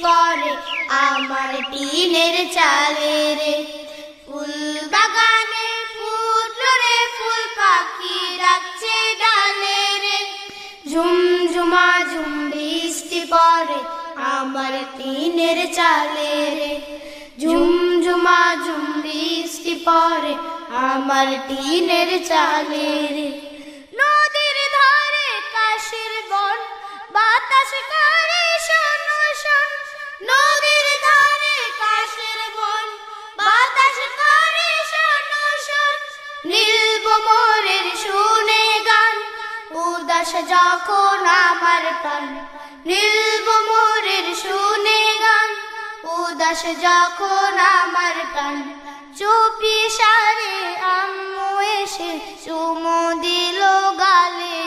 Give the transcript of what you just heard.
পড়ে আমার টিনের চালে রে। ফুল বাগানে ফুটলো রে ফুল, পাখি ডাকছে ডালে রে। ঝুমঝুমা ঝুম বৃষ্টি পড়ে আমার টিনের চালে রে। ঝুমঝুমা ঝুম বৃষ্টি পড়ে আমার টিনের চালে রে। নদীর ধারে কাশের বন, বাতাস করে শোন শোন। নদীর ধারে কাশের বন, বাতাস করে শোন শোন। নীল ভ্রমরের শুনে গান, উদাস যখন আমার প্রাণ। নীল ভ্রমরের শুনে গান, উদাস যখন আমার প্রাণ। চুপি সারে আম্মু এসে চুমু দিল গালে।